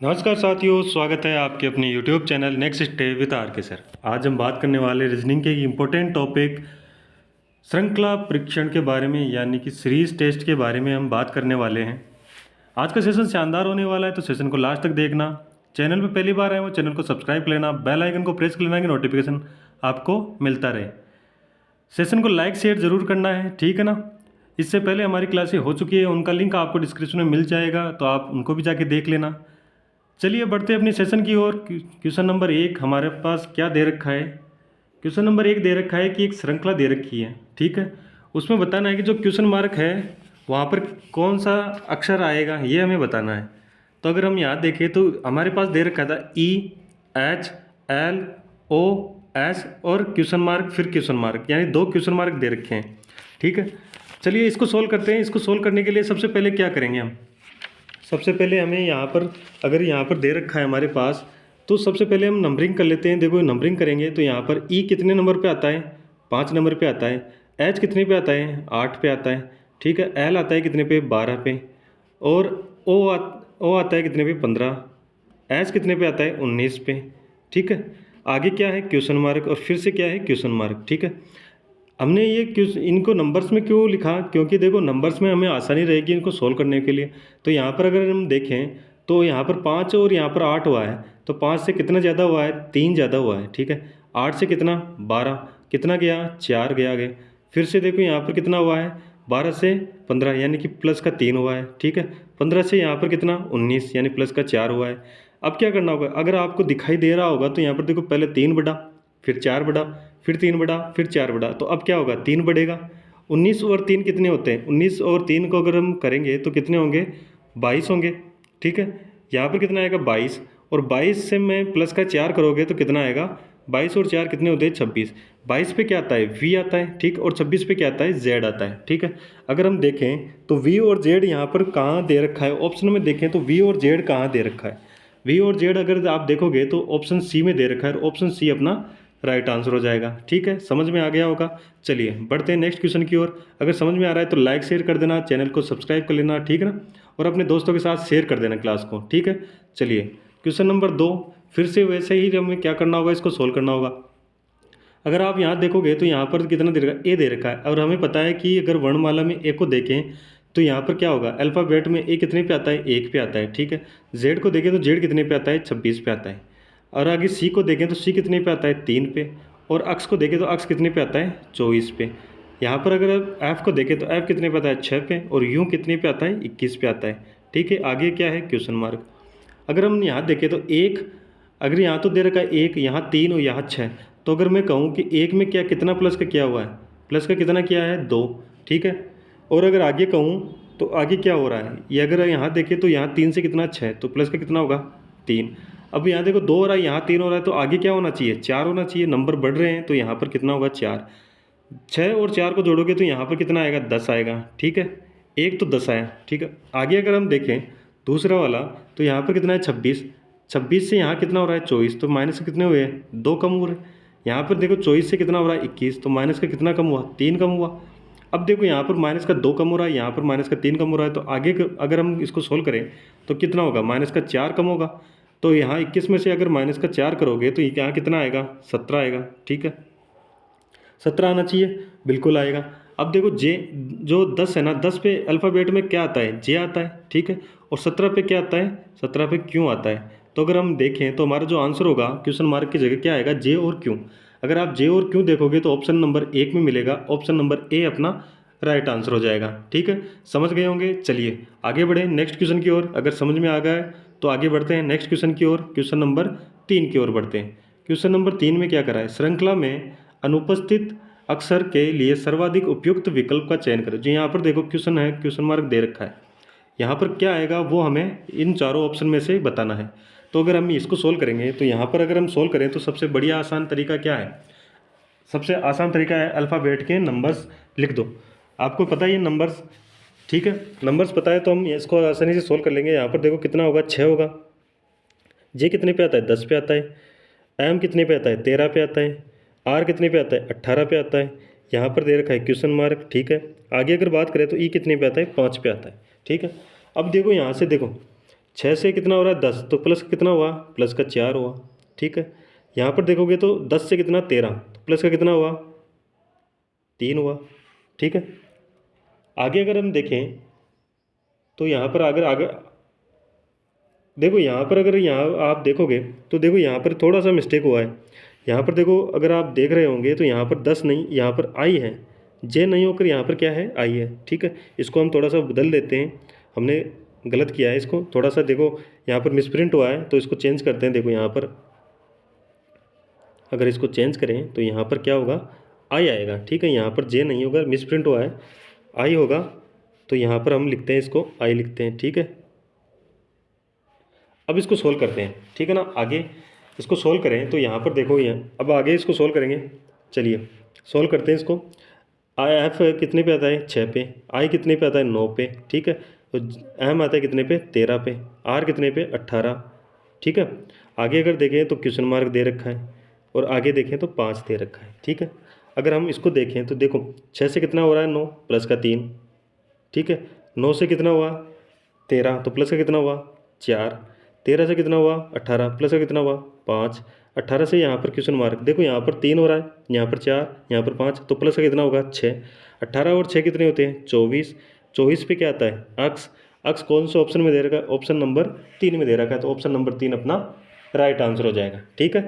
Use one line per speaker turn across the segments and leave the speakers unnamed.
नमस्कार साथियों, स्वागत है आपके अपने YouTube channel next step with R K sir. आज हम बात करने वाले रीजनिंग के इम्पोर्टेंट टॉपिक श्रृंखला परीक्षण के बारे में, यानी कि सीरीज टेस्ट के बारे में हम बात करने वाले हैं। आज का सेशन शानदार होने वाला है, तो सेशन को लास्ट तक देखना। चैनल पे पहली बार आए हो, चैनल को सब्सक्राइब कर लेना, बेल आइकन को प्रेस कर लेना कि नोटिफिकेशन आपको मिलता रहे। सेशन को लाइक शेयर ज़रूर करना है, ठीक है ना। इससे पहले हमारी क्लासें हो चुकी है, उनका लिंक आपको डिस्क्रिप्शन में मिल जाएगा, तो आप उनको भी जाके देख लेना। चलिए बढ़ते हैं अपनी सेशन की ओर। क्वेश्चन नंबर 1 हमारे पास क्या दे रखा है। क्वेश्चन नंबर 1 दे रखा है कि एक श्रृंखला दे रखी है, ठीक है। उसमें बताना है कि जो क्वेश्चन मार्क है वहाँ पर कौन सा अक्षर आएगा, ये हमें बताना है। तो अगर हम यहाँ देखें तो हमारे पास दे रखा था EHLOS और क्वेश्चन मार्क, फिर क्वेश्चन मार्क, यानी 2 क्वेश्चन मार्क दे रखे हैं, ठीक है। चलिए इसको सोल्व करते हैं। इसको सोल्व करने के लिए सबसे पहले क्या करेंगे हम, सबसे पहले हमें यहाँ पर, अगर यहाँ पर दे रखा है हमारे पास, तो सबसे पहले हम नंबरिंग कर लेते हैं। देखो नंबरिंग करेंगे तो यहाँ पर ई कितने नंबर पे आता है, 5 नंबर पे आता है। एच कितने पे आता है, 8 पे आता है, ठीक है। एल आता है कितने पे, 12 पे। और ओ आता है कितने पे, 15। एच कितने पे आता है, 19 पे, ठीक है। आगे क्या है, क्वेश्चन मार्क, और फिर से क्या है, क्वेश्चन मार्क, ठीक है। हमने ये क्यों इनको नंबर्स में क्यों लिखा, क्योंकि देखो नंबर्स में हमें आसानी रहेगी इनको सोल्व करने के लिए। तो यहाँ पर अगर हम देखें तो यहाँ पर 5 और यहाँ पर 8 हुआ है, तो 5 से कितना ज़्यादा हुआ है, 3 ज़्यादा हुआ है, ठीक है। 8 से कितना, 12, कितना गया, 4 गया आगे। फिर से देखो यहाँ पर कितना हुआ है, 12 से 15 यानी कि प्लस का 3 हुआ है, ठीक है। 15 से यहाँ पर कितना, 19 यानी प्लस का 4 हुआ है। अब क्या करना होगा, अगर आपको दिखाई दे रहा होगा तो यहाँ पर देखो पहले 3 बढ़ा, फिर 4 बढ़ा, फिर 3 बढ़ा, फिर 4 बढ़ा, तो अब क्या होगा, 3 बढ़ेगा। 19 और 3 कितने होते हैं, 19 और 3 को अगर हम करेंगे तो कितने होंगे, 22 होंगे, ठीक है। यहाँ पर कितना आएगा, 22, और 22 से में प्लस का 4 करोगे तो कितना आएगा, 22 और 4 कितने होते हैं, 26। 22 पे क्या आता है, V आता है, ठीक, और 26 पे क्या आता है, Z आता है, ठीक है। अगर हम देखें तो V और Z यहाँ पर कहाँ दे रखा है, ऑप्शन में देखें तो V और Z कहाँ दे रखा है। V और Z अगर आप देखोगे तो ऑप्शन सी में दे रखा है, और ऑप्शन सी अपना राइट आंसर हो जाएगा, ठीक है। समझ में आ गया होगा। चलिए बढ़ते हैं नेक्स्ट क्वेश्चन की ओर। अगर समझ में आ रहा है तो लाइक शेयर कर देना, चैनल को सब्सक्राइब कर लेना, ठीक है ना, और अपने दोस्तों के साथ शेयर कर देना क्लास को, ठीक है। चलिए क्वेश्चन नंबर 2, फिर से वैसे ही हमें क्या करना होगा, इसको सोल्व करना होगा। अगर आप यहाँ देखोगे तो यहाँ पर कितना दे रखा है, ए दे रखा है, और हमें पता है कि अगर वर्णमाला में ए को देखें तो यहाँ पर क्या होगा, अल्फ़ाबेट में ए कितने पे आता है, 1 पे आता है, ठीक है। जेड को देखें तो जेड कितने पे आता है, 26 पे आता है। और आगे सी को देखें तो सी कितने पे आता है, 3 पे। और अक्स को देखें तो अक्स कितने पे आता है, 24 पे। यहाँ पर अगर एफ़ को देखें तो एफ़ कितने पे आता है, 6 पे। और यू कितने पे आता है, 21 पे आता है, ठीक है। आगे क्या है, क्वेश्चन मार्क। अगर हम यहाँ देखें तो एक, अगर यहाँ तो दे रखा है 1, यहाँ 3 और यहाँ 6, तो अगर मैं कहूँ कि एक में क्या कितना प्लस का किया हुआ है, प्लस का कितना किया है, 2, ठीक है। और अगर आगे कहूँ तो आगे क्या हो रहा है, ये अगर यहाँ देखें तो यहाँ 3 से कितना 6, तो प्लस का कितना होगा, 3। अब यहाँ देखो 2 हो रहा है, यहाँ 3 हो रहा है, तो आगे क्या होना चाहिए, 4 होना चाहिए। नंबर बढ़ रहे हैं तो यहाँ पर कितना होगा, 4। 6 और 4 को जोड़ोगे तो यहाँ पर कितना आएगा, 10 आएगा, ठीक है। एक तो 10 आया, ठीक है। आगे अगर हम देखें दूसरा वाला, तो यहाँ पर कितना है, 26। 26 से यहाँ कितना हो रहा है, 24, तो माइनस के कितने हुए, 2 कम हो रहे। यहाँ पर देखो 24 से कितना हो रहा है, 21, तो माइनस का कितना कम हुआ, 3 कम हुआ। अब देखो यहाँ पर माइनस का 2 कम हो रहा है, यहाँ पर माइनस का 3 कम हो रहा है, तो आगे अगर हम इसको सोल्व करें तो कितना होगा, माइनस का 4 कम होगा। तो यहाँ 21 में से अगर माइनस का 4 करोगे तो यहाँ कितना आएगा, 17 आएगा, ठीक है। 17 आना चाहिए, बिल्कुल आएगा। अब देखो जे, जो 10 है ना, 10 पे अल्फ़ाबेट में क्या आता है, जे आता है, ठीक है। और 17 पे क्या आता है, 17 पे क्यों आता है। तो अगर हम देखें तो हमारा जो आंसर होगा क्वेश्चन मार्क की जगह क्या आएगा, जे और क्यों। अगर आप जे और क्यों देखोगे तो ऑप्शन नंबर 1 में मिलेगा, ऑप्शन नंबर ए अपना राइट आंसर हो जाएगा, ठीक है। समझ गए होंगे। चलिए आगे बढ़ें नेक्स्ट क्वेश्चन की ओर। अगर समझ में आ गया है तो आगे बढ़ते हैं नेक्स्ट क्वेश्चन की ओर। क्वेश्चन नंबर 3 की ओर बढ़ते हैं। क्वेश्चन नंबर 3 में क्या करा है, श्रृंखला में अनुपस्थित अक्षर के लिए सर्वाधिक उपयुक्त विकल्प का चयन करें। जो यहाँ पर देखो क्वेश्चन है, क्वेश्चन मार्क दे रखा है, यहाँ पर क्या आएगा वो हमें इन चारों ऑप्शन में से बताना है। तो अगर हम इसको सोल्व करेंगे तो यहाँ पर अगर हम सोल्व करें तो सबसे बढ़िया आसान तरीका क्या है, सबसे आसान तरीका है अल्फ़ाबेट के नंबर्स लिख दो। आपको पता ही है नंबर्स, ठीक है। नंबर्स पता है तो हम इसको आसानी से सोल्व कर लेंगे। यहाँ पर देखो कितना होगा, 6 होगा। जे कितने पे आता है, 10 पे आता है। एम कितने पे आता है, 13 पे आता है। आर कितने पे आता है, 18 पे आता है। यहाँ पर दे रखा है क्वेश्चन मार्क, ठीक है। आगे अगर बात करें तो ई कितने पे आता है, 5 पे आता है, ठीक है। अब देखो यहाँ से देखो 6 से कितना हो रहा है 10, तो प्लस का कितना हुआ, प्लस का 4 हुआ। ठीक है, यहाँ पर देखोगे तो 10 से कितना 13, तो प्लस का कितना हुआ 3 हुआ। ठीक है, आगे अगर हम देखें तो यहाँ पर अगर आगे देखो, यहाँ पर अगर यहाँ आप देखोगे तो देखो यहाँ पर थोड़ा सा मिस्टेक हुआ है। यहाँ पर देखो, अगर आप देख रहे होंगे तो यहाँ पर 10 नहीं, यहाँ पर आई है, जे नहीं होकर यहाँ पर क्या है, आई है। ठीक है, इसको हम थोड़ा सा बदल देते हैं, हमने गलत किया है इसको थोड़ा सा। देखो यहाँ पर मिसप्रिंट हुआ है तो इसको चेंज करते हैं। देखो यहाँ पर अगर इसको चेंज करें तो यहाँ पर क्या होगा, आई आएगा। ठीक है, यहाँ पर जे नहीं होगा, मिसप्रिंट हुआ है, आई होगा। तो यहाँ पर हम लिखते हैं, इसको आई लिखते हैं। ठीक है, अब इसको सोल्व करते हैं। ठीक है ना, आगे इसको सोल्व करें तो यहाँ पर देखो, यहाँ अब आगे इसको सोल्व करेंगे। चलिए सोल्व करते हैं इसको। आई एफ कितने पे आता है, 6 पे। आई कितने पे आता है, 9 पे। ठीक है, तो एम आता है कितने पे, 13 पे। आर कितने पे, 18। ठीक है, आगे अगर देखें तो क्वेश्चन मार्क दे रखा है, और आगे देखें तो 5 दे रखा है। ठीक है, अगर हम इसको देखें तो देखो 6 से कितना हो रहा है, 9 प्लस का 3। ठीक है, 9 से कितना हुआ 13, तो प्लस का कितना हुआ 4। 13 से कितना हुआ 18, प्लस का कितना हुआ 5। 18 से यहाँ पर क्वेश्चन मार्क, देखो यहाँ पर 3 हो रहा है, यहाँ पर 4, यहाँ पर 5, तो प्लस का कितना होगा 6। 18 और 6 कितने होते हैं, 24। 24 पे क्या आता है, अक्स। अक्स कौन से ऑप्शन में दे रखा है, ऑप्शन नंबर 3 में दे रखा है, तो ऑप्शन नंबर 3 अपना राइट आंसर हो जाएगा। ठीक है,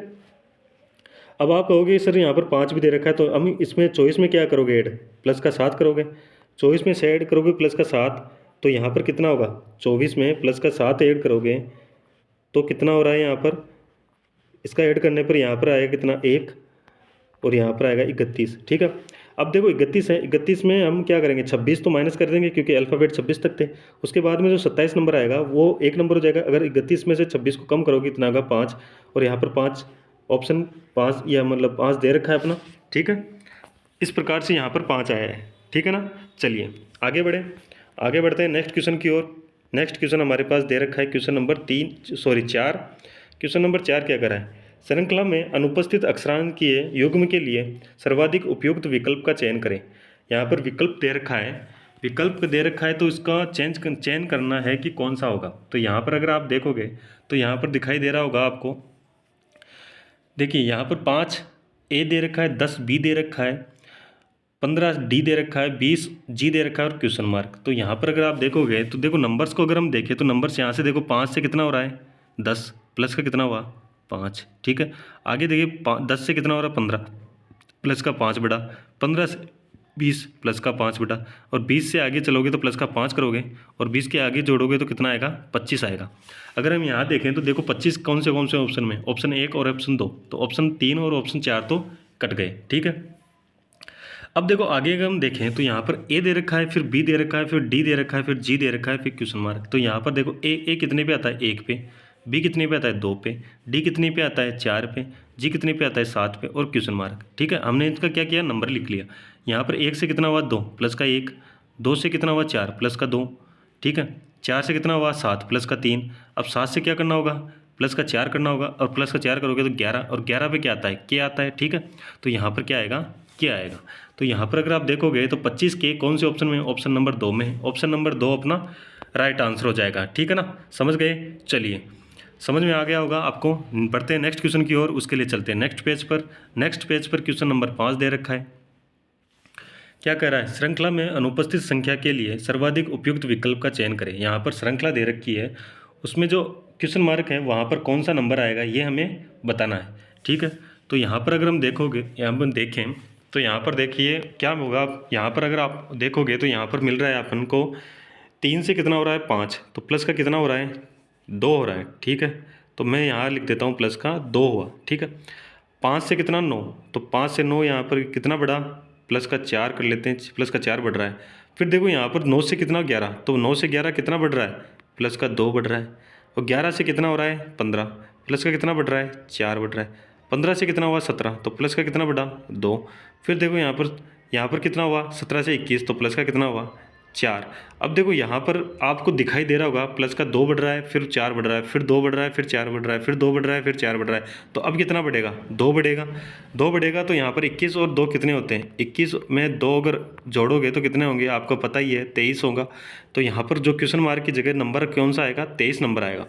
अब आप कहोगे सर यहाँ पर 5 भी दे रखा है, तो हम इसमें 24 में क्या करोगे, ऐड प्लस का 7 करोगे। 24 में से ऐड करोगे प्लस का 7, तो यहाँ पर कितना होगा, 24 में प्लस का 7 ऐड करोगे तो कितना हो रहा है, यहाँ पर इसका ऐड करने पर यहाँ पर आएगा कितना, 1, और यहाँ पर आएगा 31। ठीक है, अब देखो 31 है, 31 में हम क्या करेंगे, 26 तो माइनस कर देंगे क्योंकि अल्फ़ाबेट 26 तक थे। उसके बाद में जो 27 नंबर आएगा वो 1 नंबर हो जाएगा। अगर 31 में से 26 को कम करोगे इतना आएगा 5, और यहाँ पर 5, ऑप्शन 5 या मतलब 5 दे रखा है अपना। ठीक है, इस प्रकार से यहाँ पर 5 आया है। ठीक है ना, चलिए आगे बढ़ें, आगे बढ़ते हैं नेक्स्ट क्वेश्चन की ओर। नेक्स्ट क्वेश्चन हमारे पास दे रखा है क्वेश्चन नंबर 4। क्वेश्चन नंबर 4 क्या करा है, श्रृंखला में अनुपस्थित अक्षरांकीय युग्म के लिए सर्वाधिक उपयुक्त विकल्प का चयन करें। यहाँ पर विकल्प दे रखा है, विकल्प दे रखा है तो इसका चयन करना है कि कौन सा होगा। तो यहाँ पर अगर आप देखोगे तो यहाँ पर दिखाई दे रहा होगा आपको, देखिए यहाँ पर 5 ए दे रखा है, 10 बी दे रखा है, 15 डी दे रखा है, 20 जी दे रखा है और क्वेश्चन मार्क। तो यहाँ पर अगर आप देखोगे तो देखो नंबर्स को अगर हम देखें तो नंबर्स यहाँ से देखो 5 से कितना हो रहा है 10, प्लस का कितना हुआ 5। ठीक है, आगे देखिए 10 से कितना हो रहा है 15, प्लस का 5 बटा, 15 से 20 प्लस का 5 बटा, और 20 से आगे चलोगे तो प्लस का 5 करोगे, और 20 के आगे जोड़ोगे तो कितना आएगा 25 आएगा। अगर हम यहाँ देखें तो देखो 25 कौन से ऑप्शन में, ऑप्शन 1 और ऑप्शन 2, तो ऑप्शन 3 और ऑप्शन 4 तो कट गए। ठीक है, अब देखो आगे अगर हम देखें तो यहाँ पर ए दे रखा है, फिर बी दे रखा है, फिर डी दे रखा है, फिर जी दे रखा है, फिर क्वेश्चन मार्क। तो यहाँ पर देखो ए कितने पे आता है 1 पे, बी कितने पे आता है 2 पे, डी कितने पे आता है 4 पे, जी कितने पे आता है 7 पे, और क्वेश्चन मार्क। ठीक है, हमने इसका क्या किया, नंबर लिख लिया। यहाँ पर 1 से कितना हुआ 2 प्लस का 1, 2 से कितना हुआ 4 प्लस का 2। ठीक है, 4 से कितना हुआ 7 प्लस का 3। अब 7 से क्या करना होगा, प्लस का 4 करना होगा, और प्लस का 4 करोगे तो 11, और 11 पे क्या आता है, के आता है। ठीक है, तो यहाँ पर क्या आएगा, क्या आएगा। तो यहाँ पर अगर आप देखोगे तो 25 के कौन से ऑप्शन में, ऑप्शन नंबर 2 में है, ऑप्शन नंबर 2 अपना राइट आंसर हो जाएगा। ठीक है ना, समझ गए, चलिए समझ में आ गया होगा आपको। बढ़ते हैं नेक्स्ट क्वेश्चन की ओर, उसके लिए चलते हैं नेक्स्ट पेज पर। नेक्स्ट पेज पर क्वेश्चन नंबर 5 दे रखा है, क्या कह रहा है, श्रृंखला में अनुपस्थित संख्या के लिए सर्वाधिक उपयुक्त विकल्प का चयन करें। यहाँ पर श्रृंखला दे रखी है, उसमें जो क्वेश्चन मार्क है वहाँ पर कौन सा नंबर आएगा ये हमें बताना है। ठीक है, तो यहाँ पर अगर हम देखोगे, यहाँ पर देखें तो यहाँ पर देखिए क्या होगा, यहाँ पर अगर आप देखोगे तो यहाँ पर मिल रहा है अपन को 3 से कितना हो रहा है 5, तो प्लस का कितना हो रहा है 2 हो रहा है। ठीक है, तो मैं यहाँ लिख देता हूँ प्लस का 2 हुआ। ठीक है, 5 से कितना 9, तो 5 से 9 यहाँ पर कितना बढ़ा, प्लस का 4 कर लेते हैं, प्लस का 4 बढ़ रहा है। फिर देखो यहाँ पर 9 से कितना 11, तो 9 से 11 कितना बढ़ रहा है, प्लस का 2 बढ़ रहा है, और 11 से कितना हो रहा है 15, प्लस का कितना बढ़ रहा है 4 बढ़ रहा है। 15 से कितना हुआ 17, तो प्लस का कितना बढ़ा 2। फिर देखो यहाँ पर कितना हुआ 17 से 21, तो प्लस का कितना हुआ 4। अब देखो यहाँ पर आपको दिखाई दे रहा होगा प्लस का 2 बढ़ रहा है, फिर 4 बढ़ रहा है, फिर 2 बढ़ रहा है, फिर 4 बढ़ रहा है, फिर 2 बढ़ रहा है, फिर 4 बढ़ रहा है। तो अब कितना बढ़ेगा? 2 बढ़ेगा। 2 बढ़ेगा तो यहाँ पर 21 और 2 कितने होते हैं? 21 में 2 अगर जोड़ोगे तो कितने होंगे? आपको पता ही है 23 होगा। तो यहाँ पर जो क्वेश्चन मार्क की जगह नंबर कौन सा आएगा? 23 नंबर आएगा।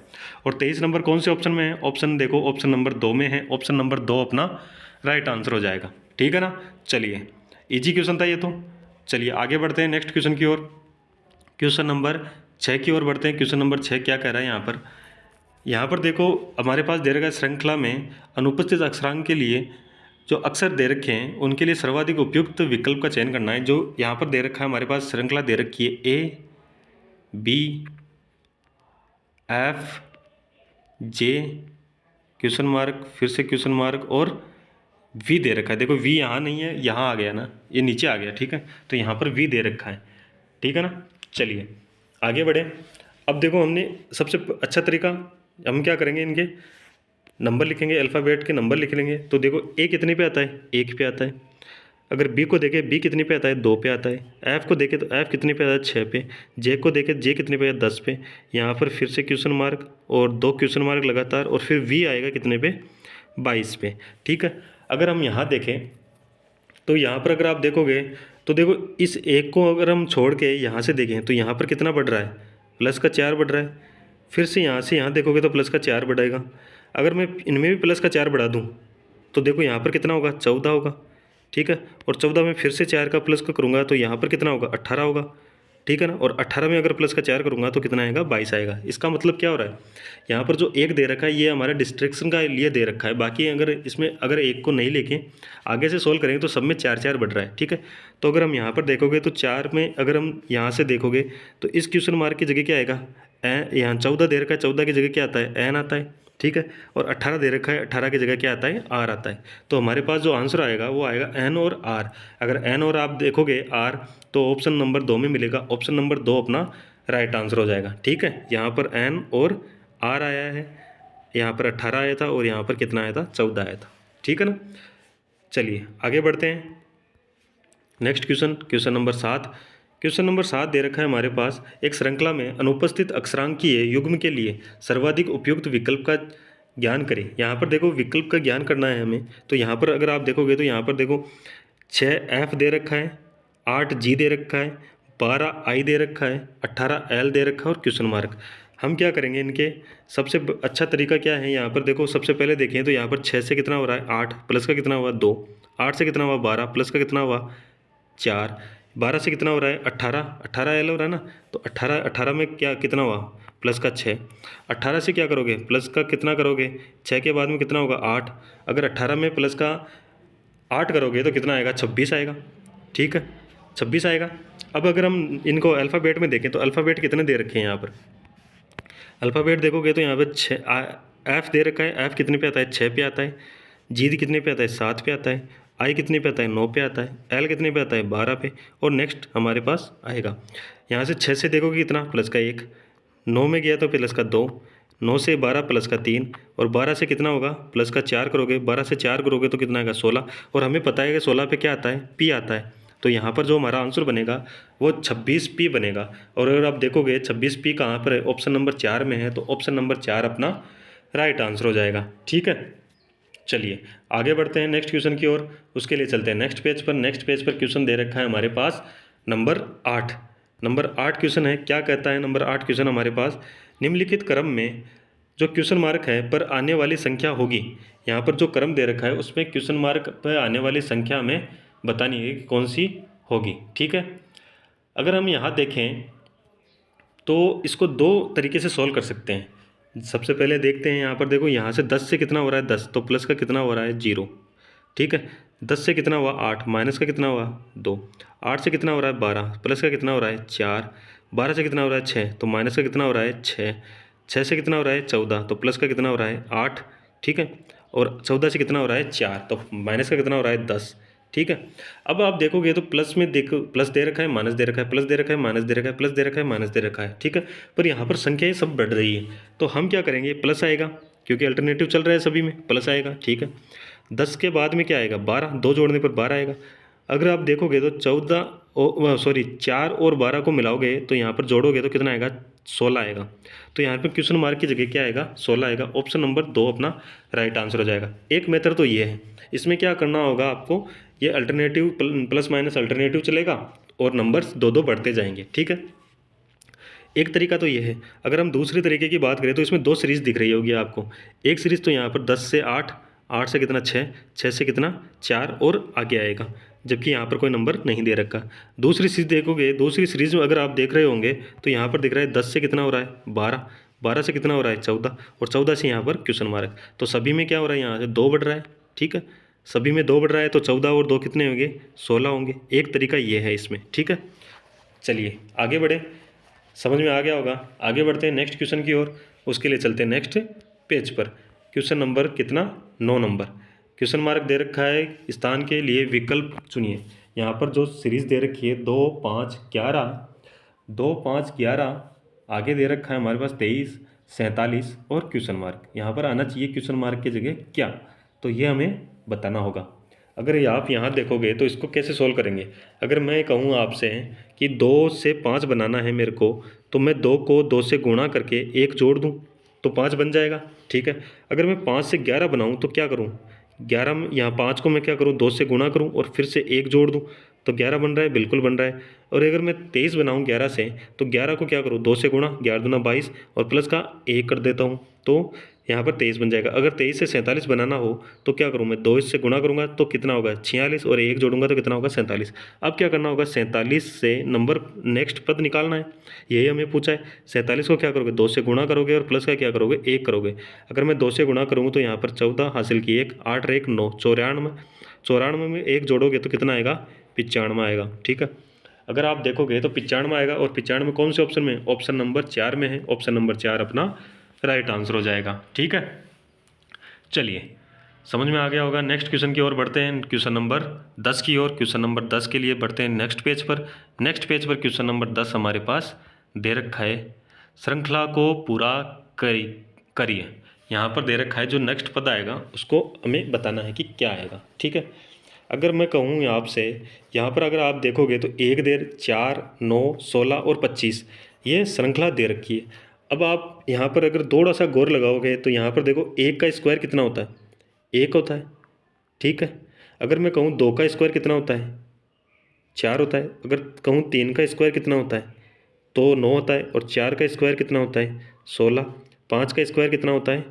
और 23 नंबर कौन से ऑप्शन में है? ऑप्शन देखो, ऑप्शन नंबर 2 में है। ऑप्शन नंबर 2 अपना राइट आंसर हो जाएगा। ठीक है ना? चलिए, ईजी क्वेश्चन था ये तो। चलिए आगे बढ़ते हैं नेक्स्ट क्वेश्चन की ओर। क्वेश्चन नंबर 6 की ओर बढ़ते हैं। क्वेश्चन नंबर 6 क्या कह रहा है यहाँ पर देखो हमारे पास दे रखा है श्रृंखला में अनुपस्थित अक्षरांक के लिए जो अक्षर दे रखे हैं उनके लिए सर्वाधिक उपयुक्त विकल्प का चयन करना है। जो यहाँ पर दे रखा है हमारे पास श्रृंखला दे रखी है ए, बी, एफ, जे, क्वेश्चन मार्क, फिर से क्वेश्चन मार्क और वी दे रखा है। देखो वी यहाँ नहीं है, यहाँ आ गया ना, ये नीचे आ गया। ठीक है, तो यहाँ पर वी दे रखा है। ठीक है ना? चलिए आगे बढ़े। अब देखो हमने सबसे अच्छा तरीका हम क्या करेंगे, इनके नंबर लिखेंगे, अल्फ़ाबेट के नंबर लिख लेंगे। तो देखो ए कितने पे आता है? 1 पे आता है। अगर बी को देखें, बी कितने पे आता है? 2 पे आता है। एफ़ को देखें तो एफ़ कितने पे आता है? 6 पे। जे को देखें, जे कितने पे है? 10 पे। यहाँ पर फिर से क्वेश्चन मार्क और 2 क्वेश्चन मार्क लगातार, और फिर वी आएगा कितने पे? 22 पे। ठीक है, अगर हम यहाँ देखें तो यहाँ पर अगर आप देखोगे तो देखो इस एक को अगर हम छोड़ के यहाँ से देखें तो यहाँ पर कितना बढ़ रहा है? प्लस का 4 बढ़ रहा है। फिर से यहाँ देखोगे तो प्लस का 4 बढ़ेगा। अगर मैं इनमें भी प्लस का 4 बढ़ा दूँ तो देखो यहाँ पर कितना होगा? 14 होगा। ठीक है, और 14 में फिर से 4 का प्लस का करूँगा तो यहाँ पर कितना होगा? 18 होगा। ठीक है ना? और 18 में अगर प्लस का 4 करूँगा तो कितना आएगा? 22 आएगा। इसका मतलब क्या हो रहा है? यहाँ पर जो एक दे रखा है ये हमारा डिस्ट्रैक्शन का लिए दे रखा है। बाकी अगर इसमें अगर एक को नहीं लेके आगे से सोल्व करेंगे तो सब में 4 बढ़ रहा है। ठीक है, तो अगर हम यहाँ पर देखोगे तो 4 में अगर हम यहाँ से देखोगे तो इस क्वेश्चन मार्क की जगह क्या आएगा? यहाँ 14 दे रखा है, 14 की जगह क्या आता है? एन आता है। ठीक है, और 18 दे रखा है, 18 की जगह क्या आता है? आर आता है। तो हमारे पास जो आंसर आएगा वो आएगा एन और आर। अगर एन और आप देखोगे आर तो ऑप्शन नंबर 2 में मिलेगा। ऑप्शन नंबर 2 अपना राइट आंसर हो जाएगा। ठीक है, यहाँ पर एन और आर आया है, यहाँ पर 18 आया था और यहाँ पर कितना आया था? 14 आया था। ठीक है ना? चलिए आगे बढ़ते हैं। Next question, question number 7। Question number 7 दे रखा है हमारे पास एक श्रृंखला में अनुपस्थित अक्षरांकीय युग्म के लिए सर्वाधिक उपयुक्त विकल्प का ज्ञान करें। यहाँ पर देखो विकल्प का ज्ञान करना है हमें। तो यहाँ पर अगर आप देखोगे तो यहाँ पर देखो 6 F दे रखा है, 8 G दे रखा है, 12 I दे रखा है, 18 L दे रखा है और क्वेश्चन मार्क। हम क्या करेंगे, इनके सबसे अच्छा तरीका क्या है? यहाँ पर देखो सबसे पहले देखें तो यहाँ पर 6 से कितना हो रहा है? 8, प्लस का कितना हुआ? 2। 8 से कितना हुआ? 12, प्लस का कितना हुआ? 4। 12 से कितना हो रहा है? 18, 18 L हो रहा है ना, तो 18 में क्या कितना हुआ? प्लस का 6। 18 से क्या करोगे? प्लस का कितना करोगे? 6 के बाद में कितना होगा? 8। अगर 18 में प्लस का 8 करोगे तो कितना आएगा? 26 आएगा। ठीक है, 26 आएगा। अब अगर हम इनको अल्फ़ाबेट में देखें तो अल्फ़ाबेट कितने दे रखे हैं यहाँ पर? अल्फ़ाबेट देखोगे तो यहाँ पे 6 एफ़ दे रखा है। एफ़ कितने पे आता है? 6 पे आता है। जी कितने पे आता है? 7 पे आता है। आई कितने पे आता है? 9 पे आता है। एल कितने पे आता है? 12 पे। और नेक्स्ट हमारे पास आएगा यहाँ से 6 से देखोगे कितना? प्लस का 1। 9 में गया तो प्लस का 2। 9 से 12 प्लस का 3। और 12 से कितना होगा? प्लस का 4 करोगे। 12 से 4 करोगे तो कितना आएगा? 16। और हमें पता है कि 16 पे क्या आता है? पी आता है। तो यहाँ पर जो हमारा आंसर बनेगा वो 26P बनेगा। और अगर आप देखोगे 26P कहाँ पर है? ऑप्शन नंबर 4 में है। तो ऑप्शन नंबर 4 अपना राइट आंसर हो जाएगा। ठीक है, चलिए आगे बढ़ते हैं नेक्स्ट क्वेश्चन की ओर। उसके लिए चलते हैं नेक्स्ट पेज पर। नेक्स्ट पेज पर क्वेश्चन दे रखा है हमारे पास नंबर 8। नंबर 8 क्वेश्चन है, क्या कहता है नंबर 8 क्वेश्चन हमारे पास? निम्नलिखित क्रम में जो क्वेश्चन मार्क है पर आने वाली संख्या होगी। यहाँ पर जो क्रम दे रखा है उसमें क्वेश्चन मार्क पर आने वाली संख्या हमें बतानी है कि कौन सी होगी। ठीक है, अगर हम यहाँ देखें तो इसको 2 तरीके से सॉल्व कर सकते हैं। सबसे पहले देखते हैं यहाँ पर देखो यहाँ से 10 से कितना हो रहा है? 10, तो प्लस का कितना हो रहा है? 0। ठीक है, 10 से कितना हुआ? 8, माइनस का कितना हुआ? 2। 8 से कितना हो रहा है? 12, प्लस का कितना हो रहा है? 4। 12 से कितना हो रहा है? 6, तो माइनस का कितना हो रहा है? 6। 6 से कितना हो रहा है? 14, तो प्लस का कितना हो रहा है? 8। ठीक है, और 14 से कितना हो रहा है? 4, तो माइनस का कितना हो रहा है? 10। ठीक है, अब आप देखोगे तो प्लस में देखो प्लस दे रखा है, माइनस दे रखा है, प्लस दे रखा है, माइनस दे रखा है, प्लस दे रखा है, माइनस दे रखा है। ठीक है, पर यहाँ पर संख्याएं सब बढ़ रही है। तो हम क्या करेंगे? प्लस आएगा क्योंकि अल्टरनेटिव चल रहा है सभी में, प्लस आएगा। ठीक है, 10 के बाद में क्या आएगा? 12, 2 जोड़ने पर 12 आएगा। अगर आप देखोगे तो 14 सॉरी 4 और 12 को मिलाओगे तो यहाँ पर जोड़ोगे तो कितना आएगा, 16 आएगा। तो यहाँ पर क्वेश्चन मार्क की जगह क्या आएगा, 16 आएगा। ऑप्शन नंबर 2 अपना राइट आंसर हो जाएगा। एक मेथड तो ये है, इसमें क्या करना होगा आपको, ये अल्टरनेटिव प्लस माइनस अल्टरनेटिव चलेगा और नंबर्स दो दो बढ़ते जाएंगे, ठीक है। एक तरीका तो ये है। अगर हम दूसरे तरीके की बात करें तो इसमें 2 सीरीज़ दिख रही होगी आपको। एक सीरीज़ तो यहाँ पर 10 से 8, 8 से कितना 6, 6 से कितना 4 और आगे आएगा, जबकि यहाँ पर कोई नंबर नहीं दे रखा। दूसरी सीरीज़ देखोगे, दूसरी सीरीज़ में अगर आप देख रहे होंगे तो यहाँ पर दिख रहा है 10 से कितना हो रहा है 12, 12 से कितना हो रहा है 14 और 14 से यहाँ पर क्वेश्चन मार्क। तो सभी में क्या हो रहा है, यहाँ से 2 बढ़ रहा है, ठीक है। सभी में 2 बढ़ रहा है तो 14 और 2 कितने होंगे, 16 होंगे। एक तरीका ये है इसमें, ठीक है। चलिए आगे बढ़े, समझ में आ गया होगा। आगे बढ़ते हैं नेक्स्ट क्वेश्चन की ओर। उसके लिए चलते हैं नेक्स्ट पेज पर। क्वेश्चन नंबर कितना, 9 नंबर। क्वेश्चन मार्क दे रखा है, स्थान के लिए विकल्प चुनिए। यहाँ पर जो सीरीज़ दे रखी है 2, 5, 11, 2, 5, 11, आगे दे रखा है हमारे पास 23, 47 और क्वेश्चन मार्क। यहाँ पर आना चाहिए क्वेश्चन मार्क की जगह क्या, तो ये हमें बताना होगा। अगर ये आप यहाँ देखोगे तो इसको कैसे सोल्व करेंगे। अगर मैं कहूँ आपसे कि 2 से 5 बनाना है मेरे को, तो मैं 2 को 2 से गुणा करके 1 जोड़ दूँ तो 5 बन जाएगा, ठीक है। अगर मैं 5 से 11 बनाऊँ तो क्या करूँ, 11 में यहाँ 5 को मैं क्या करूँ 2 से गुणा करूँ और फिर से 1 जोड़ दूँ तो 11 बन रहा है, बिल्कुल बन रहा है। और अगर मैं 23 बनाऊँ 11 से, तो 11 को क्या करूँ 2 से गुणा, 11 दूना 22 और प्लस का 1 कर देता हूँ तो यहाँ पर 23 बन जाएगा। अगर 23 से 47 बनाना हो तो क्या करूँ मैं 2 से गुणा करूँगा तो कितना होगा 46 और 1 जोड़ूंगा तो कितना होगा 47। अब क्या करना होगा, 47 से नंबर नेक्स्ट पद निकालना है, यही हमें पूछा है। 47 को क्या करोगे 2 से गुणा करोगे और प्लस का क्या करोगे 1 करोगे। अगर मैं 2 से गुणा करूँगा तो यहाँ पर 14 हासिल की 1, 8 और 1 9, 94, 94 में 1 जोड़ोगे तो कितना आएगा 95 आएगा, ठीक है। अगर आप देखोगे तो 95 आएगा और 95 कौन से ऑप्शन में, ऑप्शन नंबर 4 में है। ऑप्शन नंबर 4 अपना राइट आंसर हो जाएगा, ठीक है। चलिए समझ में आ गया होगा। नेक्स्ट क्वेश्चन की ओर बढ़ते हैं, क्वेश्चन नंबर 10 की ओर। क्वेश्चन नंबर 10 के लिए बढ़ते हैं नेक्स्ट पेज पर। नेक्स्ट पेज पर क्वेश्चन नंबर 10 हमारे पास दे रखा है, श्रृंखला को पूरा करिए। यहाँ पर दे रखा है जो नेक्स्ट पद आएगा उसको हमें बताना है कि क्या आएगा, ठीक है। अगर मैं कहूँ आपसे, यहाँ पर अगर आप देखोगे तो 1 देर 4, 9, 16 और 25 ये श्रृंखला दे रखी है। अब आप यहाँ पर अगर थोड़ा सा गौर लगाओगे तो यहाँ पर देखो 1 का स्क्वायर कितना होता है, 1 होता है, ठीक है। अगर मैं कहूँ 2 का स्क्वायर कितना होता है, 4 होता है। अगर कहूँ 3 का स्क्वायर कितना होता है तो 9 होता है। और 4 का स्क्वायर कितना होता है 16, 5 का स्क्वायर कितना होता है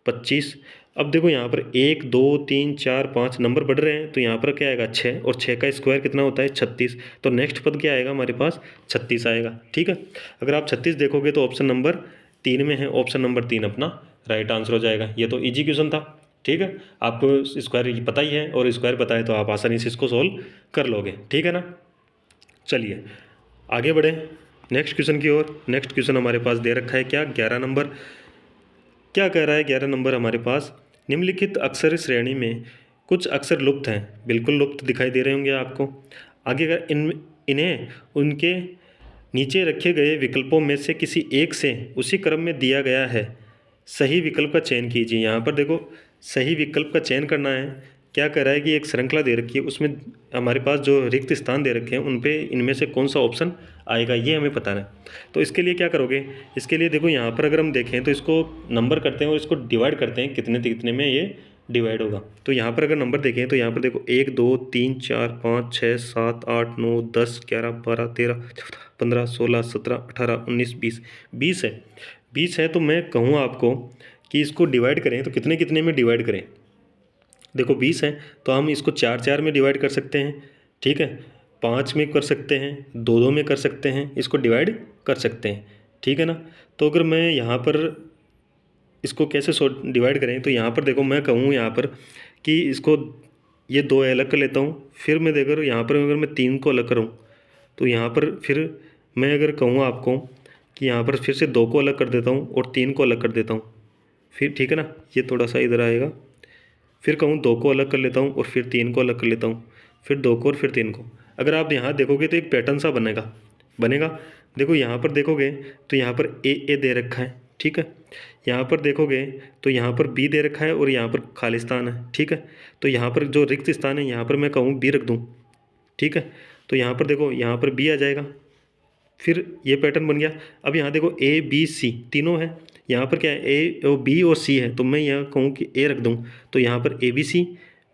25। अब देखो यहाँ पर 1, 2, 3, 4, 5 नंबर बढ़ रहे हैं तो यहाँ पर क्या आएगा 6 और 6 का स्क्वायर कितना होता है 36। तो नेक्स्ट पद क्या आएगा हमारे पास 36 आएगा, ठीक है। अगर आप 36 देखोगे तो ऑप्शन नंबर 3 में है। ऑप्शन नंबर 3 अपना राइट आंसर हो जाएगा। ये तो इजी क्वेश्चन था, ठीक है। आपको स्क्वायर पता ही है और स्क्वायर पता है तो आप आसानी से इसको सोल्व कर लोगे, ठीक है ना। चलिए आगे बढ़े नेक्स्ट क्वेश्चन की ओर। नेक्स्ट क्वेश्चन हमारे पास दे रखा है क्या, 11 नंबर। क्या कह रहा है 11 नंबर हमारे पास, निम्नलिखित अक्षर श्रेणी में कुछ अक्षर लुप्त हैं, बिल्कुल लुप्त दिखाई दे रहे होंगे आपको। आगे अगर इन्हें उनके नीचे रखे गए विकल्पों में से किसी एक से उसी क्रम में दिया गया है, सही विकल्प का चयन कीजिए। यहाँ पर देखो सही विकल्प का चयन करना है। क्या कह रहा है कि एक श्रृंखला दे रखी है, उसमें हमारे पास जो रिक्त स्थान दे रखे हैं उन पे इनमें से कौन सा ऑप्शन आएगा ये हमें पता है। तो इसके लिए क्या करोगे, इसके लिए देखो यहाँ पर अगर हम देखें तो इसको नंबर करते हैं और इसको डिवाइड करते हैं, कितने कितने में ये डिवाइड होगा। तो यहाँ पर अगर नंबर देखें तो यहाँ पर देखो 1, 2, 3, 4, 5, 6, 7, 8, 9, 10, 11, 12, 13, 14, 15, 16, 17, 18, 19, 20, 20 है। 20 है तो मैं कहूँ आपको कि इसको डिवाइड करें तो कितने कितने में डिवाइड करें। देखो 20 है तो हम इसको 4 4 में डिवाइड कर सकते हैं, ठीक है। 5 में कर सकते हैं, 2 2 में कर सकते हैं, इसको डिवाइड कर सकते हैं, ठीक है ना। तो अगर मैं यहाँ पर इसको कैसे डिवाइड करें तो यहाँ पर देखो मैं कहूँ यहाँ पर कि इसको ये 2 अलग कर लेता हूँ। फिर मैं देखो यहाँ पर अगर मैं 3 को अलग करूँ तो यहाँ पर फिर मैं अगर कहूँ आपको कि यहाँ पर फिर से 2 को अलग कर देता हूँ और 3 को अलग कर देता हूँ, फिर ठीक है ना। ये थोड़ा सा इधर आएगा, फिर कहूँ 2 को अलग कर लेता हूँ और फिर 3 को अलग कर लेता हूँ, फिर 2 को और फिर 3 को। अगर आप यहाँ देखोगे तो एक पैटर्न सा बनेगा। देखो यहाँ पर देखोगे तो यहाँ पर ए दे रखा है, ठीक है। यहाँ पर देखोगे तो यहाँ पर बी दे रखा है और यहाँ पर खाली स्थान है, ठीक है। तो यहाँ पर जो रिक्त स्थान है यहाँ पर मैं कहूँ बी रख दूँ, ठीक है। तो यहाँ पर देखो, यहाँ पर बी आ जाएगा, फिर ये पैटर्न बन गया। अब यहाँ देखो ए बी सी तीनों है, यहाँ पर क्या है ए और बी और सी है, तो मैं यहाँ कहूँ कि ए रख दूँ, तो यहाँ पर ए बी सी।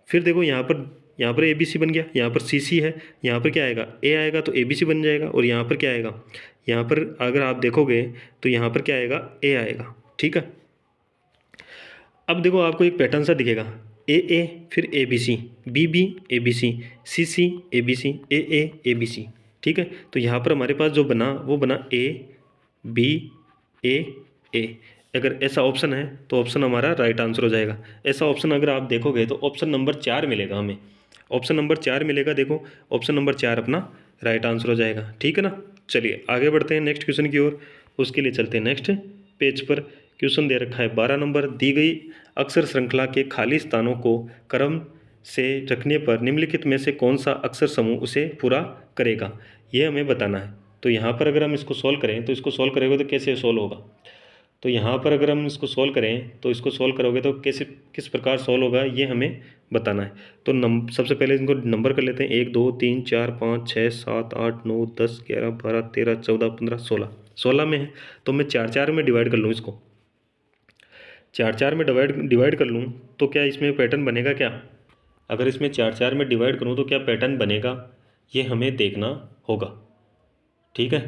फिर देखो यहाँ पर ए बी सी बन गया, यहाँ पर सी सी है, यहाँ पर क्या आएगा ए आएगा, तो ए बी सी बन जाएगा। और यहाँ पर क्या आएगा, यहाँ पर अगर आप देखोगे तो यहाँ पर क्या आएगा ए आएगा, ठीक है। अब देखो आपको एक पैटर्न सा दिखेगा, ए फिर A B C, B A B C A B C, A B C, ठीक है। तो यहाँ पर हमारे पास जो बना वो बना ए बी ए। अगर ऐसा ऑप्शन है तो ऑप्शन हमारा राइट आंसर हो जाएगा। ऐसा ऑप्शन अगर आप देखोगे तो ऑप्शन नंबर 4 मिलेगा हमें, ऑप्शन नंबर 4 मिलेगा। देखो ऑप्शन नंबर 4 अपना राइट आंसर हो जाएगा, ठीक है ना। चलिए आगे बढ़ते हैं नेक्स्ट क्वेश्चन की ओर। उसके लिए चलते हैं नेक्स्ट पेज पर। क्वेश्चन दे रखा है 12 नंबर, दी गई अक्षर श्रृंखला के खाली स्थानों को क्रम से रखने पर निम्नलिखित में से कौन सा अक्षर समूह उसे पूरा करेगा, ये हमें बताना है। तो यहाँ पर अगर हम इसको सॉल्व करें तो इसको सॉल्व करेंगे तो कैसे सॉल्व होगा, तो यहाँ पर अगर हम इसको सॉल्व करें तो इसको सॉल्व करोगे तो कैसे किस प्रकार सॉल्व होगा ये हमें बताना है। तो सबसे पहले इनको नंबर कर लेते हैं, 1 2 3 4 5 6 7 8 9 10 11 12 13 14 15 16। 16 में है तो मैं 4 4 में डिवाइड कर लूँ, इसको 4 4 में डिवाइड कर लूँ तो क्या इसमें पैटर्न बनेगा क्या। अगर इसमें 4 4 में डिवाइड करूँ तो क्या पैटर्न बनेगा, ये हमें देखना होगा, ठीक है।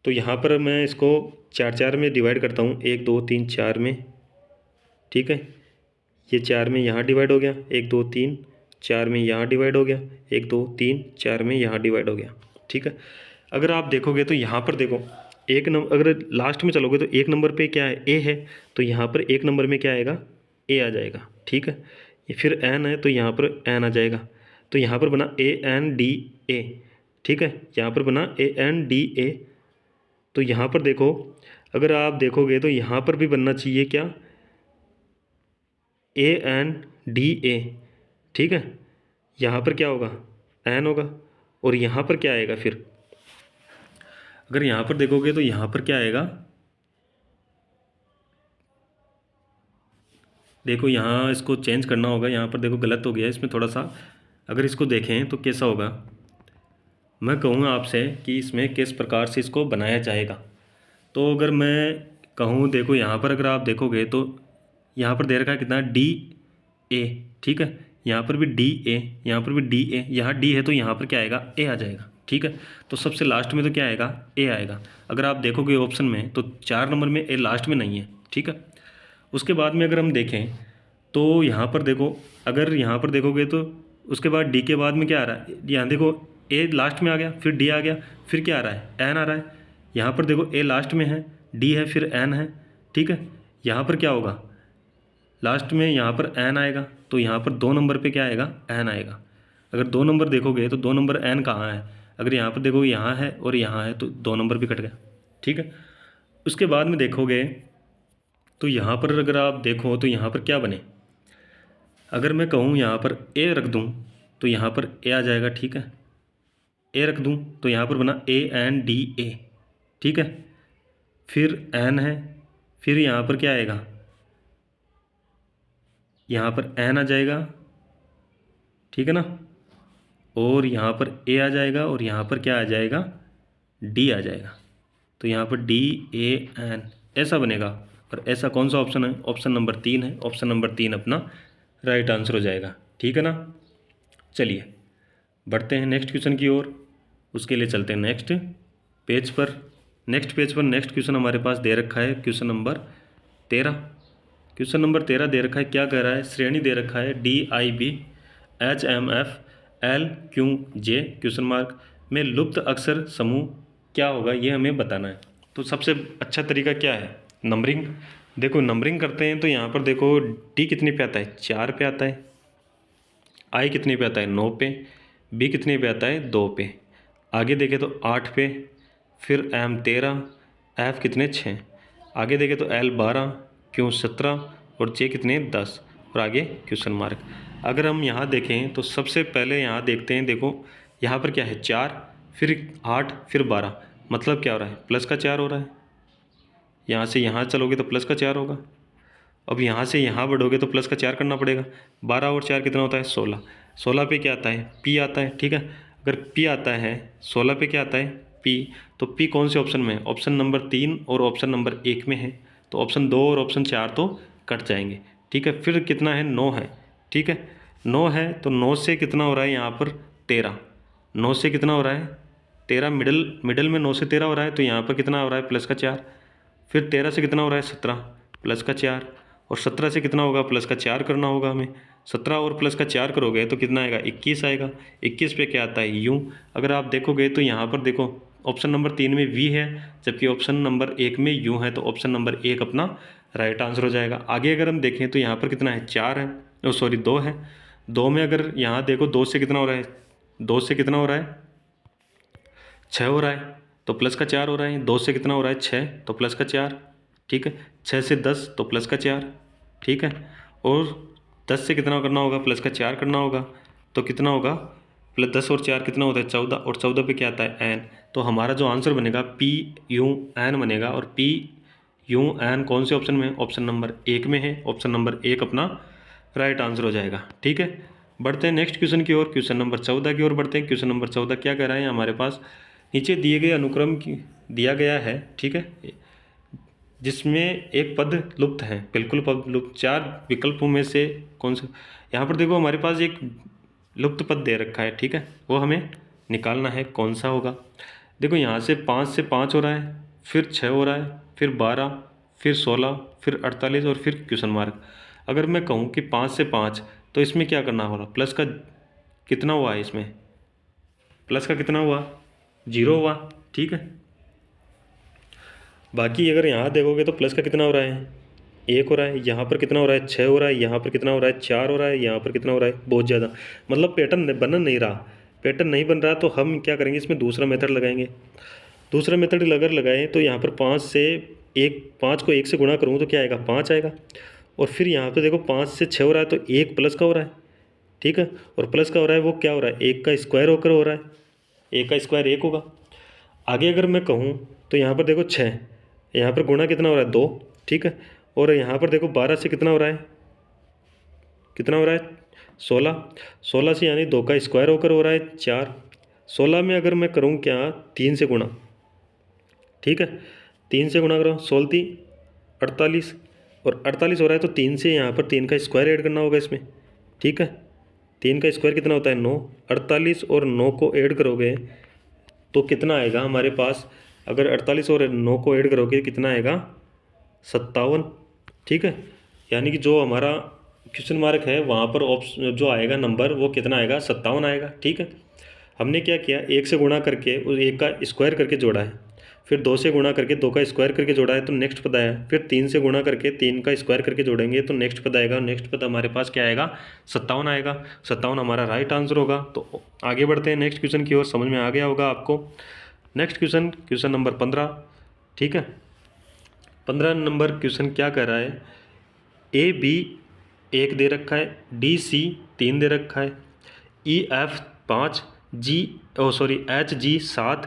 तो यहाँ पर मैं इसको 4 4 में डिवाइड करता हूँ, 1 2 3 4 में, ठीक है। ये 4 में यहाँ डिवाइड हो गया, 1 2 3 4 में यहाँ डिवाइड हो गया, 1 2 3 4 में यहाँ डिवाइड हो गया, ठीक है। अगर आप देखोगे तो यहाँ पर देखो एक नंबर, अगर लास्ट में चलोगे तो 1 नंबर पे क्या है ए है, तो यहाँ पर 1 नंबर में क्या आएगा ए आ जाएगा, ठीक है। ये फिर एन है तो यहाँ पर एन आ जाएगा, तो यहाँ पर बना ए एन डी ए, ठीक है। यहाँ पर बना ए एन डी ए। तो यहाँ पर देखो अगर आप देखोगे तो यहाँ पर भी बनना चाहिए क्या ए एन डी ए, ठीक है। यहाँ पर क्या होगा एन होगा, और यहाँ पर क्या आएगा फिर, अगर यहाँ पर देखोगे तो यहाँ पर क्या आएगा, देखो यहाँ इसको चेंज करना होगा, यहाँ पर देखो गलत हो गया इसमें थोड़ा सा। अगर इसको देखें तो कैसा होगा, मैं कहूँगा आपसे कि इसमें किस प्रकार से इसको बनाया जाएगा। तो अगर मैं कहूँ देखो यहाँ पर अगर आप देखोगे तो यहाँ पर दे रखा है कितना डी ए, ठीक है। यहाँ पर भी डी ए, यहाँ पर भी डी ए, यहाँ डी है तो यहाँ पर क्या आएगा ए आ जाएगा, ठीक है। तो सबसे लास्ट में तो क्या आएगा ए आएगा। अगर आप देखोगे ऑप्शन में तो 4 नंबर में ए लास्ट में नहीं है, ठीक है। उसके बाद में अगर हम देखें तो यहाँ पर देखो, अगर यहाँ पर देखोगे तो उसके बाद डी के बाद में क्या आ रहा है, यहाँ देखो ए लास्ट में आ गया, फिर डी आ गया, फिर क्या आ रहा है एन आ रहा है। यहाँ पर देखो ए लास्ट में है, डी है, फिर एन है, ठीक है। यहाँ पर क्या होगा लास्ट में यहाँ पर एन आएगा, तो यहाँ पर 2 नंबर पे क्या आएगा एन आएगा। अगर 2 नंबर देखोगे तो 2 नंबर एन कहाँ है, अगर यहाँ पर देखोगे यहाँ है और यहाँ है तो 2 नंबर भी कट गया, ठीक है। उसके बाद में देखोगे तो यहाँ पर अगर आप देखो तो यहाँ पर क्या बने, अगर मैं कहूँ यहाँ पर ए रख दूँ तो यहाँ पर ए आ जाएगा, ठीक है। ए रख दूँ तो यहाँ पर बना ए एन डी ए, ठीक है। फिर एन है, फिर यहाँ पर क्या आएगा, यहाँ पर एन आ जाएगा, ठीक है ना। और यहाँ पर ए आ जाएगा और यहाँ पर क्या आ जाएगा डी आ जाएगा। तो यहाँ पर डी ए एन ऐसा बनेगा। और ऐसा कौन सा ऑप्शन है, ऑप्शन नंबर 3 है। ऑप्शन नंबर 3 अपना राइट आंसर हो जाएगा, ठीक है ना। चलिए बढ़ते हैं नेक्स्ट क्वेश्चन की ओर। उसके लिए चलते हैं नेक्स्ट पेज पर। नेक्स्ट क्वेश्चन हमारे पास दे रखा है क्वेश्चन नंबर 13। क्वेश्चन नंबर 13 दे रखा है, क्या कह रहा है, श्रेणी दे रखा है D I B H M F L Q J question mark में लुप्त अक्षर समूह क्या होगा, ये हमें बताना है। तो सबसे अच्छा तरीका क्या है, नंबरिंग। देखो नंबरिंग करते हैं तो यहाँ पर देखो डी कितने पे आता है 4 पे आता है, आई कितने पे आता है 9 पे, बी कितने पे आता है 2 पे, आगे देखें तो 8 पे, फिर एम 13, एफ कितने 6, आगे देखें तो एल 12, क्यू 17 और जे कितने 10 और आगे क्वेश्चन मार्क। अगर हम यहाँ देखें तो सबसे पहले यहाँ देखते हैं, देखो यहाँ पर क्या है 4, फिर 8, फिर 12, मतलब क्या हो रहा है प्लस का 4 हो रहा है। यहाँ से यहाँ चलोगे तो प्लस का 4 होगा। अब यहाँ से यहाँ बढ़ोगे तो प्लस का 4 करना पड़ेगा। 12 और 4 कितना होता है 16, 16 पे क्या आता है पी आता है, ठीक है। अगर P आता है 16 पे क्या आता है P, तो P कौन से ऑप्शन में है? ऑप्शन नंबर 3 और ऑप्शन नंबर 1 में है, तो ऑप्शन 2 और ऑप्शन 4 तो कट जाएंगे। ठीक है, फिर कितना है? 9 है। ठीक है, 9 है तो 9 से कितना हो रहा है यहाँ पर? 13। 9 से कितना हो रहा है? 13। मिडल में 9 से 13 हो रहा है, तो यहाँ पर कितना हो रहा है? प्लस का 4। फिर 13 से कितना हो रहा है? 17 प्लस का 4। और 17 से कितना होगा? प्लस का 4 करना होगा हमें। 17 और प्लस का 4 करोगे तो कितना आएगा? 21 आएगा। 21 पे क्या आता है? यूँ। अगर आप देखोगे तो यहाँ पर देखो ऑप्शन नंबर 3 में वी है, जबकि ऑप्शन नंबर 1 में यूँ है, तो ऑप्शन नंबर 1 अपना राइट आंसर हो जाएगा। आगे अगर हम देखें तो यहाँ पर कितना है? 4 है, ओ सॉरी 2 है। 2 में अगर यहाँ देखो 2 से कितना हो रहा है? 2 से कितना हो रहा है? 6 हो रहा है, तो प्लस का 4 हो रहा है। 2 से कितना हो रहा है? 6, तो प्लस का 4। ठीक है, 6 से 10 तो प्लस का 4। ठीक है, और 10 से कितना करना होगा? प्लस का 4 करना होगा, तो कितना होगा? प्लस 10 और 4 कितना होता है? 14, और 14 पे क्या आता है? एन। तो हमारा जो आंसर बनेगा P U N बनेगा, और P U N कौन से ऑप्शन में है? ऑप्शन नंबर 1 में है। ऑप्शन नंबर 1 अपना राइट आंसर हो जाएगा। ठीक है, बढ़ते हैं नेक्स्ट क्वेश्चन की ओर, क्वेश्चन नंबर 14 की ओर बढ़ते हैं। क्वेश्चन नंबर 14 क्या कह रहा है हमारे पास? नीचे दिए गए अनुक्रम की दिया गया है, ठीक है, जिसमें एक पद लुप्त है, बिल्कुल पद लुप्त। 4 विकल्पों में से कौन सा? यहाँ पर देखो हमारे पास एक लुप्त पद दे रखा है, ठीक है, वो हमें निकालना है कौन सा होगा। देखो यहाँ से 5 हो रहा है, फिर 6 हो रहा है, फिर 12, फिर 16, फिर 48 और फिर क्वेश्चन मार्क। अगर मैं कहूँ कि 5 से 5, तो इसमें क्या करना होगा? प्लस का कितना हुआ है? इसमें प्लस का कितना हुआ? 0 हुआ। ठीक है, बाकी अगर यहाँ देखोगे तो प्लस का कितना हो रहा है? 1 हो रहा है। यहाँ पर कितना हो रहा है? 6 हो रहा है। यहाँ पर कितना हो रहा है? 4 हो रहा है। यहाँ पर कितना हो रहा है? बहुत ज़्यादा, मतलब पैटर्न बन नहीं रहा। पैटर्न नहीं बन रहा तो हम क्या करेंगे? इसमें दूसरा मेथड लगाएंगे। दूसरा मेथड अगर लगाएं तो यहाँ पर 5 को 1 से गुणा करूँ तो क्या आएगा? 5 आएगा। और फिर यहाँ पर देखो 5 से 6 हो रहा है, तो 1 प्लस का हो रहा है। ठीक है, और प्लस का हो रहा है वो क्या हो रहा है? 1 का स्क्वायर होकर हो रहा है। 1 का स्क्वायर 1 होगा। आगे अगर मैं कहूँ तो यहाँ पर देखो 6, यहाँ पर गुणा कितना हो रहा है? 2। ठीक है, और यहाँ पर देखो 12 से कितना हो रहा है? कितना हो रहा है? 16। 16 से यानी 2 का स्क्वायर होकर हो रहा है 4। 16 में अगर मैं करूँ क्या? 3 से गुणा। ठीक है, 3 से गुणा करो, 16 × 48, और 48 हो रहा है तो 3 से यहाँ पर 3 का स्क्वायर ऐड करना होगा इसमें। ठीक है, 3 का स्क्वायर कितना होता है? 9। 48 और 9 को ऐड करोगे तो कितना आएगा हमारे पास? अगर 48 और 9 को ऐड करोगे कितना आएगा? 57। ठीक है, यानी कि जो हमारा क्वेश्चन मार्क है वहाँ पर ऑप्शन जो आएगा नंबर वो कितना आएगा? 57 आएगा। ठीक है, हमने क्या किया? 1 से गुणा करके उस 1 का स्क्वायर करके जोड़ा है, फिर 2 से गुणा करके 2 का स्क्वायर करके जोड़ा है तो नेक्स्ट पद आया, फिर 3 से गुणा करके 3 का स्क्वायर करके जोड़ेंगे तो नेक्स्ट पद आएगा। नेक्स्ट पद हमारे पास क्या आएगा? 57 आएगा। 57 हमारा राइट आंसर होगा। तो आगे बढ़ते हैं नेक्स्ट क्वेश्चन की ओर। समझ में आ गया होगा आपको। Next question, question number 15। ठीक है, 15 नंबर क्वेश्चन क्या कह रहा है? AB 1 दे रखा है, DC 3 दे रखा है, EF 5, HG 7,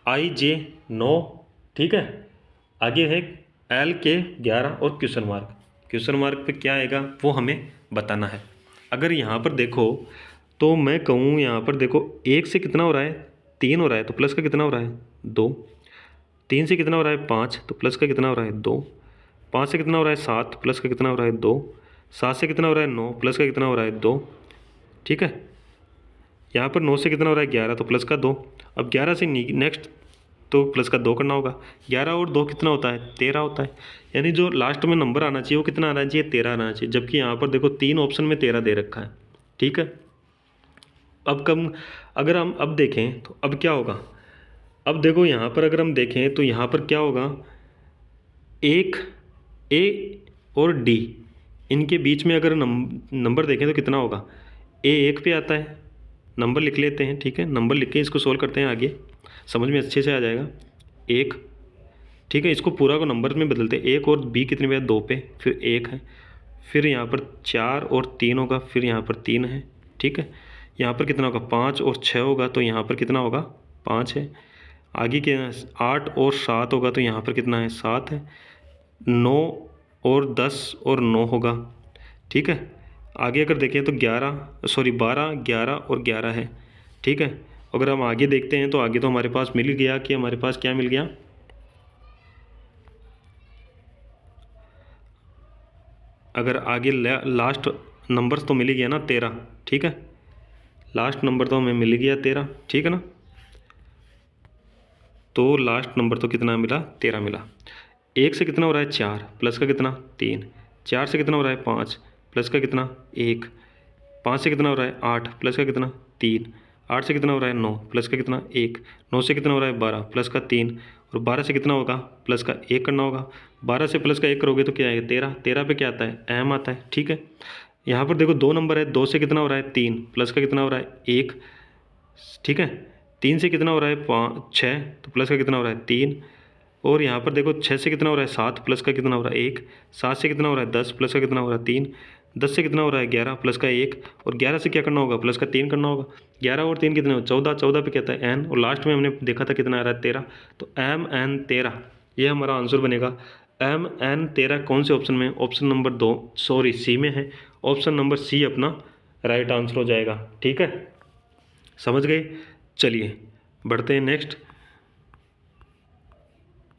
IJ 9। ठीक है, आगे है LK 11 और क्वेश्चन मार्क। क्वेश्चन मार्क पे क्या आएगा वो हमें बताना है। अगर यहाँ पर देखो तो मैं कहूँ यहाँ पर देखो 1 से कितना हो रहा है? 3 हो रहा है, तो प्लस का कितना हो रहा है? 2। 3 से कितना हो रहा है? 5, तो प्लस का कितना हो रहा है? 2। 5 से कितना हो रहा है? 7, प्लस का कितना हो रहा है? 2। 7 से कितना हो रहा है? 9, प्लस का कितना हो रहा है? 2। ठीक है, यहाँ पर 9 से कितना हो रहा है? 11, तो प्लस का 2। अब 11 से नेक्स्ट तो प्लस का 2 करना होगा। 11 और 2 कितना होता है? 13 होता है। यानी जो लास्ट में नंबर आना चाहिए वो कितना आना चाहिए? 13 आना चाहिए। जबकि यहाँ पर देखो 3 ऑप्शन में 13 दे रखा है। ठीक है, अब कम अगर हम अब देखें तो अब क्या होगा? अब देखो यहाँ पर अगर हम देखें तो यहाँ पर क्या होगा? एक ए और डी, इनके बीच में अगर नंबर देखें तो कितना होगा? ए 1 पे आता है। नंबर लिख लेते हैं। ठीक है, नंबर लिख के इसको सोल्व करते हैं, आगे समझ में अच्छे से आ जाएगा। 1। ठीक है, इसको पूरा को नंबर में बदलते हैं। 1 और बी कितने पे है? 2 पे, फिर 1 है, फिर यहाँ पर 4 और 3 होगा, फिर यहाँ पर 3 है। ठीक है, यहाँ पर कितना होगा? 5 और 6 होगा, तो यहाँ पर कितना होगा? 5 है। आगे के 8 और 7 होगा, तो यहाँ पर कितना है? 7 है। 9 और 10 और 9 होगा। ठीक है, आगे अगर देखें तो 12 और 11 है। ठीक है, अगर हम आगे देखते हैं तो आगे तो हमारे पास मिल गया कि हमारे पास क्या मिल गया, अगर आगे लास्ट नंबर तो मिल ही गया ना 13, ठीक है, लास्ट नंबर तो हमें मिल गया 13, ठीक है ना। तो लास्ट नंबर तो कितना मिला, 13 मिला। एक से कितना हो रहा है 4, प्लस का कितना 3, 4 से कितना हो रहा है 5, प्लस का कितना 1, 5 से कितना हो रहा है 8, प्लस का कितना 3, 8 से कितना हो रहा है 9, प्लस का कितना 1, 9 से कितना हो रहा है 12, प्लस का 3, और 12 से कितना होगा, प्लस का 1 करना होगा। 12 से प्लस का 1 करोगे तो क्या आएगा 13, 13 पे क्या आता है, एम आता है, ठीक है। यहाँ पर देखो 2 नंबर है, 2 से कितना हो रहा है 3, प्लस का कितना हो रहा है 1, ठीक है। 3 से कितना हो रहा है 5 6, तो प्लस का कितना हो रहा है 3, और यहाँ पर देखो 6 से कितना हो रहा है 7, प्लस का कितना हो रहा है 1, 7 से कितना हो रहा है 10, प्लस का कितना हो रहा है 3, 10 से कितना हो रहा है 11, प्लस का 1, और 11 से क्या करना होगा, प्लस का 3 करना होगा। 11 और 3 कितने हो 14, 14 पे कहता है एन, और लास्ट में हमने देखा था कितना आ रहा है 13, तो एम एन 13 ये हमारा आंसर बनेगा। एम एन 13 कौन से ऑप्शन में, ऑप्शन नंबर 2 सॉरी सी में है, ऑप्शन नंबर सी अपना राइट आंसर हो जाएगा, ठीक है, समझ गए। चलिए बढ़ते हैं नेक्स्ट।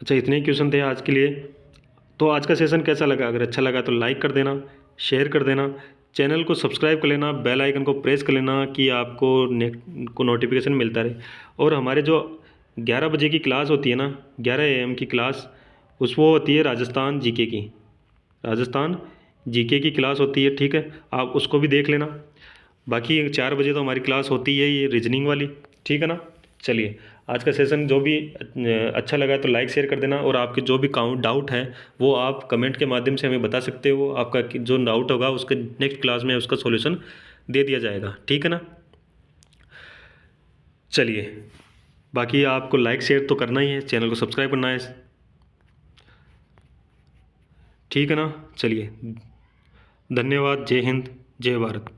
अच्छा इतने ही क्वेश्चन थे आज के लिए। तो आज का सेशन कैसा लगा, अगर अच्छा लगा तो लाइक कर देना, शेयर कर देना, चैनल को सब्सक्राइब कर लेना, बेल आइकन को प्रेस कर लेना कि आपको नोटिफिकेशन मिलता रहे। और हमारे जो 11 बजे की क्लास होती है ना, 11 AM की क्लास, उस वो होती है राजस्थान जीके की, राजस्थान जीके की क्लास होती है, ठीक है, आप उसको भी देख लेना। बाकी 4 बजे तो हमारी क्लास होती है ये रीजनिंग वाली, ठीक है ना। चलिए आज का सेशन जो भी अच्छा लगा तो लाइक शेयर कर देना, और आपके जो भी डाउट है वो आप कमेंट के माध्यम से हमें बता सकते हो। आपका जो डाउट होगा उसके नेक्स्ट क्लास में उसका सॉल्यूशन दे दिया जाएगा, ठीक है ना। चलिए बाकी आपको लाइक शेयर तो करना ही है, चैनल को सब्सक्राइब करना है, ठीक है ना। चलिए धन्यवाद, जय हिंद, जय भारत।